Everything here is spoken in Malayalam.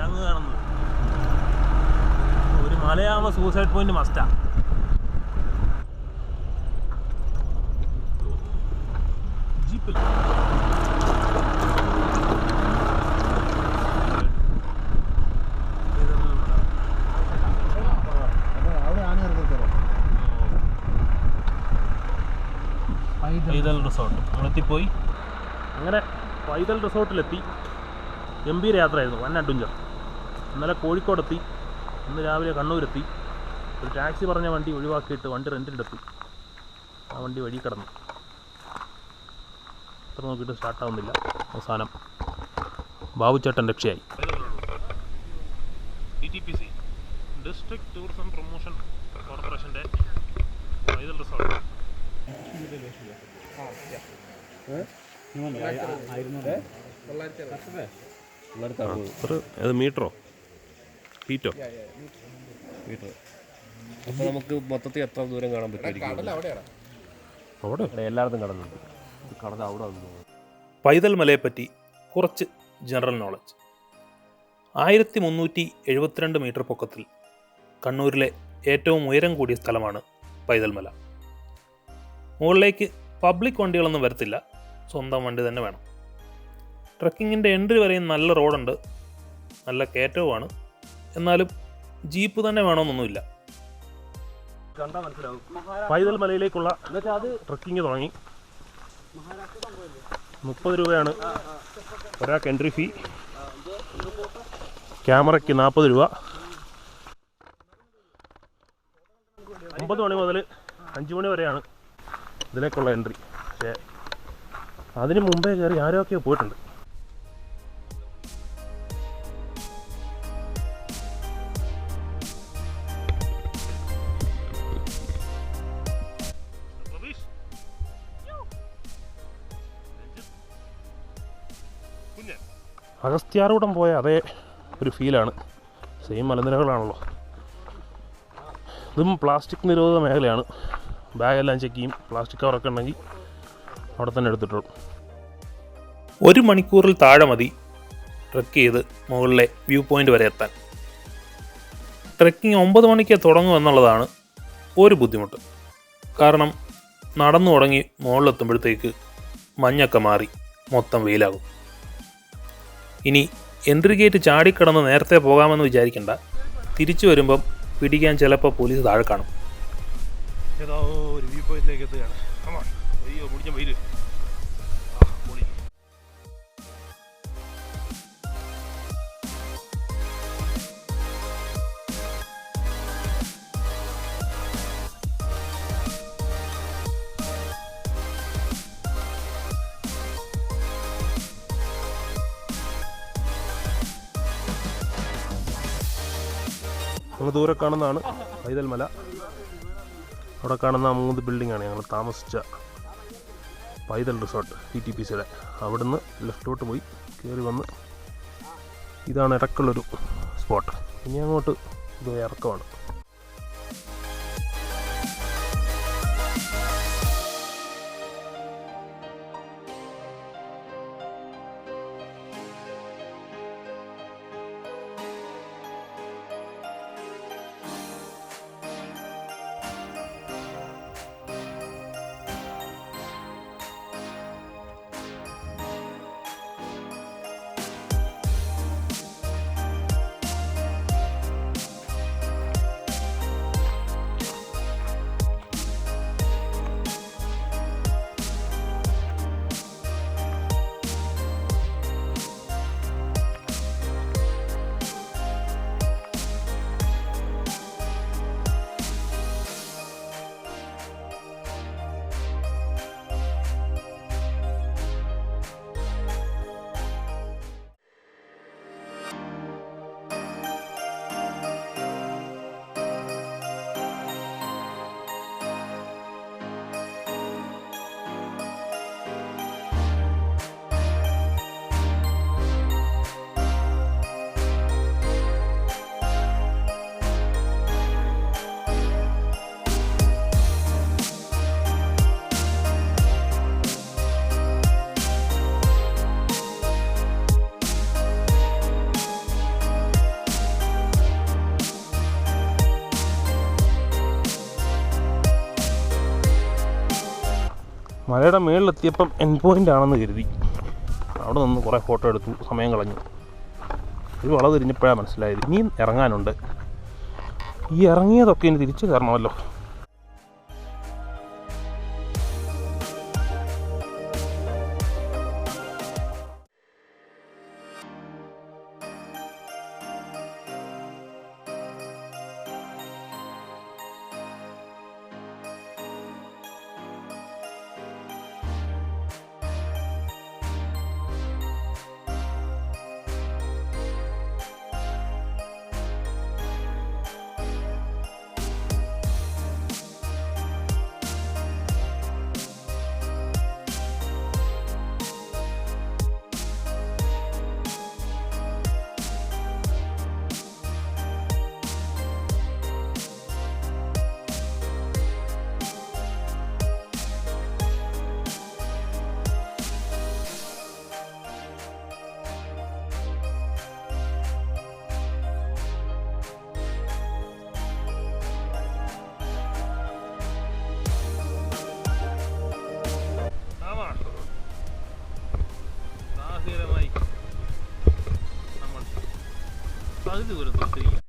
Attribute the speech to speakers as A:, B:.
A: അങ്ങ് കാണുന്നത് ഒരു മലയാകുമ്പോൾ സൂസൈഡ് പോയിന്റ് മസ്റ്റാ. ജീപ്പിൽ പൈതൽ റിസോർട്ട് നമ്മളെത്തിപ്പോയി. അങ്ങനെ പൈതൽ റിസോർട്ടിലെത്തി. ഗംഭീര യാത്രയായിരുന്നു, വൻ അഡ്വഞ്ചർ. ഇന്നലെ കോഴിക്കോടെത്തി, ഇന്ന് രാവിലെ കണ്ണൂരെത്തി. ഒരു ടാക്സി പറഞ്ഞ വണ്ടി ഒഴിവാക്കിയിട്ട് വണ്ടി റെൻറ്റിലെടുത്തു. ആ വണ്ടി വഴി കിടന്നു. അത്ര നോക്കിയിട്ട് സ്റ്റാർട്ടാവുന്നില്ല. അവസാനം ബാബുച്ചേട്ടൻ രക്ഷയായി. DTPC ഡിസ്ട്രിക്ട് ടൂറിസം പ്രൊമോഷൻ കോർപ്പറേഷൻ്റെ പൈതൽ റിസോർട്ട്. അത് മീറ്ററോ ഫീറ്റോ?
B: മീറ്റർ. അപ്പോൾ നമുക്ക് മൊത്തത്തിൽ എത്ര ദൂരം കാണാൻ പറ്റുമായിരിക്കും?
A: അവിടെ
B: എല്ലായിടത്തും കടന്നുണ്ട്. കടന്ന് അവിടെ വന്നു.
C: പൈതൽ മലയെപ്പറ്റി കുറച്ച് ജനറൽ നോളജ്. 1372 മീറ്റർ പൊക്കത്തിൽ കണ്ണൂരിലെ ഏറ്റവും ഉയരം കൂടിയ സ്ഥലമാണ് പൈതൽ മല. മുകളിലേക്ക് പബ്ലിക് വണ്ടികളൊന്നും വരത്തില്ല, സ്വന്തം വണ്ടി തന്നെ വേണം. ട്രക്കിങ്ങിൻ്റെ എൻട്രി വരെയും നല്ല റോഡുണ്ട്, നല്ല കയറ്റവുമാണ്. എന്നാലും ജീപ്പ് തന്നെ വേണമെന്നൊന്നുമില്ല.
A: കണ്ടാൽ മനസ്സിലാവും. പൈതൽ മലയിലേക്കുള്ള ട്രക്കിങ് തുടങ്ങി. 30 രൂപയാണ് ഒരാൾക്ക് എൻട്രി ഫീ. ക്യാമറയ്ക്ക് 40 രൂപ. 9 മണി മുതൽ 5 മണി വരെയാണ് ഇതിലേക്കുള്ള എൻട്രി. പക്ഷേ അതിന് മുമ്പേ കയറി ആരൊക്കെയോ പോയിട്ടുണ്ട്. അഗസ്ത്യാർകൂടം പോയ അതേ ഒരു ഫീലാണ്. സെയിം മലനിരകളാണല്ലോ. ഇതും പ്ലാസ്റ്റിക് നിരോധിത മേഖലയാണ്. ബാഗെല്ലാം ചെക്ക് ചെയ്യും. പ്ലാസ്റ്റിക് കവറൊക്കെ ഉണ്ടെങ്കിൽ അവിടെ തന്നെ എടുത്തിട്ടുള്ളൂ.
C: 1 മണിക്കൂറിൽ താഴെ മതി ട്രക്ക് ചെയ്ത് മുകളിലെ വ്യൂ പോയിൻ്റ് വരെ എത്താൻ. ട്രക്കിംഗ് 9 മണിക്ക് തുടങ്ങുമെന്നുള്ളതാണ് ഒരു ബുദ്ധിമുട്ട്. കാരണം നടന്നു തുടങ്ങി മുകളിലെത്തുമ്പോഴത്തേക്ക് മഞ്ഞൊക്കെ മാറി മൊത്തം വെയിലാകും. ഇനി എൻട്രി ഗേറ്റ് ചാടിക്കടന്ന് നേരത്തെ പോകാമെന്ന് വിചാരിക്കണ്ട. തിരിച്ചു വരുമ്പം പിടിക്കാൻ ചിലപ്പോൾ പോലീസ് താഴെ കാണും.
A: ഏതോ ഒരു വ്യൂ പോയിന്റിലേക്ക് എത്തുകയാണ്. അയ്യോ മുടിഞ്ഞ വെയിൽ. നമ്മൾ ദൂരെ കാണുന്നതാണ് പൈതൽ മല. അവിടെ കാണുന്ന 3 ബിൽഡിങ്ങാണ് ഞങ്ങൾ താമസിച്ച പൈതൽ റിസോർട്ട്, DTPCയുടെ. അവിടുന്ന് ലെഫ്റ്റോട്ട് പോയി കയറി വന്ന് ഇതാണ് ഇടക്കുള്ളൊരു സ്പോട്ട്. ഇനി അങ്ങോട്ട് ഇത് ഇറക്കമാണ്. മലയുടെ മുകളിലെത്തിയപ്പം എൻ പോയിൻ്റ് ആണെന്ന് കരുതി. അവിടെ നിന്ന് കുറേ ഫോട്ടോ എടുത്തു, സമയം കളഞ്ഞു. ഒരു വളവ് തിരിഞ്ഞപ്പോഴാണ് മനസ്സിലായത് ഇനിയും ഇറങ്ങാനുണ്ട്. ഈ ഇറങ്ങിയതൊക്കെ ഇനി തിരിച്ചു കയറണമല്ലോ. സാഹസികരമായി നമ്മൾ പകുതി ദൂരം തൊട്ടിരിക്കും.